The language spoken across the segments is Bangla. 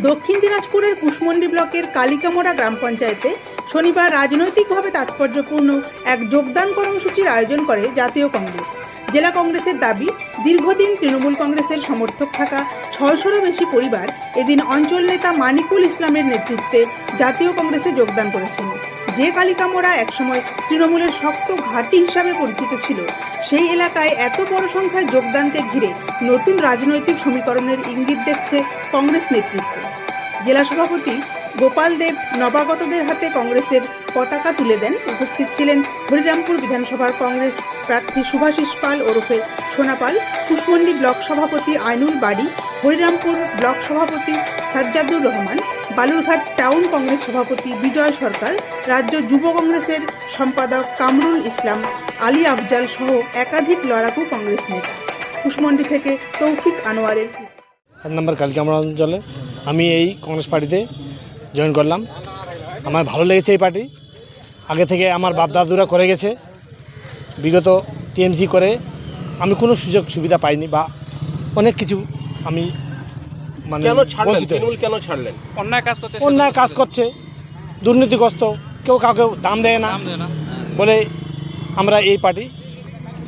দক্ষিণ দিনাজপুরের কুশমন্ডি ব্লকের কালিকামোড়া গ্রাম পঞ্চায়েতে শনিবার রাজনৈতিকভাবে তাৎপর্যপূর্ণ এক যোগদান কর্মসূচির আয়োজন করে জাতীয় কংগ্রেস। জেলা কংগ্রেসের দাবি, দীর্ঘদিন তৃণমূল কংগ্রেসের সমর্থক থাকা 600-রও বেশি পরিবার এদিন অঞ্চল নেতা মানিকুল ইসলামের নেতৃত্বে জাতীয় কংগ্রেসে যোগদান করেছেন। যে কালিকামোড়া একসময় তৃণমূলের শক্ত ঘাঁটি হিসাবে পরিচিত ছিল, সেই এলাকায় এত বড় সংখ্যায় যোগদানকে ঘিরে নতুন রাজনৈতিক সমীকরণের ইঙ্গিত দেখছে কংগ্রেস নেতৃত্ব। জেলা সভাপতি গোপাল দেব নবাগতদের হাতে কংগ্রেসের পতাকা তুলে দেন। উপস্থিত ছিলেন হরিরামপুর বিধানসভার কংগ্রেস প্রার্থী শুভাশিস পাল ওরফে সোনাপাল, কুশমন্ডি ব্লক সভাপতি আইনুল বাড়ি, হরিরামপুর ব্লক সভাপতি সাজ্জাদুর রহমান, বালুরঘাট টাউন কংগ্রেস সভাপতি বিজয় সরকার, রাজ্য যুব কংগ্রেসের সম্পাদক কামরুল ইসলাম, আলী আফজাল সহ একাধিক লড়াকু কংগ্রেস নেতা। কুশমন্ডি থেকে তৌফিক আনোয়ারের। 7 নম্বর কালিকামোড়া অঞ্চলে আমি এই কংগ্রেস পার্টিতে জয়েন করলাম। আমার ভালো লেগেছে এই পার্টি। আগে থেকে আমার বাপদাদুরা করে গেছে, বিগত টিএমসি করে আমি কোনো সুযোগ সুবিধা পাইনি বা অনেক কিছু আমি মানে কেন ছাড়লেন? অন্যায় কাজ করছে, দুর্নীতিগ্রস্ত, কেউ কাউকে দাম দেয় না বলে আমরা এই পার্টি।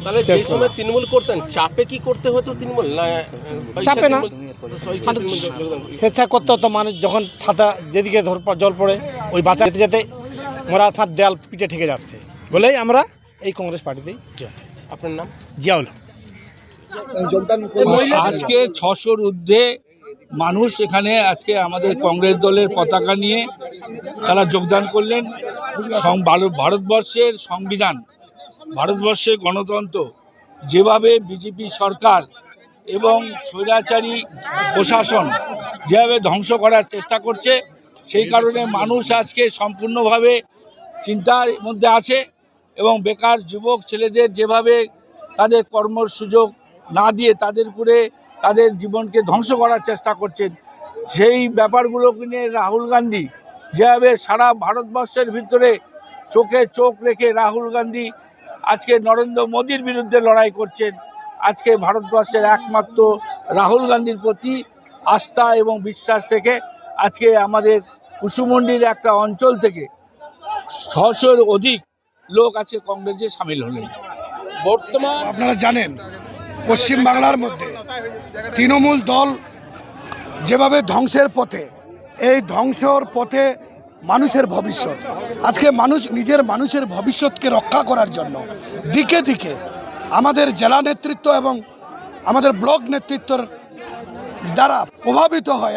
তাহলে যে সময় তৃণমূল করতেন চাপে কি করতে হতো? তৃণমূল না চাপে না, স্বেচ্ছা করতে হতো। মানুষ যখন ছাতা যেদিকে জল পড়ে ওই বাঁচা যেতে যেতে মোরা ফাঁদ দেয়াল পিঠে ঠেকে যাচ্ছে বলেই আমরা এই কংগ্রেস পার্টিতেই জয়েন করেছি। আপনার নাম? জিয়াউল। আজকে 600-র ঊর্ধ্বে মানুষ এখানে আজকে আমাদের কংগ্রেস দলের পতাকা নিয়ে তারা যোগদান করলেন। ভারতবর্ষের সংবিধান, ভারতবর্ষের গণতন্ত্র যেভাবে বিজেপি সরকার এবং স্বৈরাচারী প্রশাসন যেভাবে ধ্বংস করার চেষ্টা করছে, সেই কারণে মানুষ আজকে সম্পূর্ণভাবে চিন্তার মধ্যে আছে এবং বেকার যুবক ছেলেদের যেভাবে তাদের কর্মর সুযোগ না দিয়ে তাদের উপরে তাদের জীবনকে ধ্বংস করার চেষ্টা করছেন, সেই ব্যাপারগুলোকে নিয়ে রাহুল গান্ধী যেভাবে সারা ভারতবর্ষের ভিতরে চোখে চোখ রেখে রাহুল গান্ধী আজকে নরেন্দ্র মোদীর বিরুদ্ধে লড়াই করছেন। আজকে ভারতবর্ষের একমাত্র রাহুল গান্ধীর প্রতি আস্থা এবং বিশ্বাস রেখে আজকে আমাদের কুশমন্ডির একটা অঞ্চল থেকে 600-র অধিক লোক আজকে কংগ্রেসে সামিল হলেন। বর্তমান আপনারা জানেন, পশ্চিমবাংলার মধ্যে তৃণমূল দল যেভাবে ধ্বংসের পথে, এই ধ্বংসর পথে মানুষের ভবিষ্যৎ, আজকে মানুষ নিজের মানুষের ভবিষ্যৎকে রক্ষা করার জন্য দিকে দিকে আমাদের জেলা নেতৃত্ব এবং আমাদের ব্লক নেতৃত্বর দ্বারা প্রভাবিত হয়।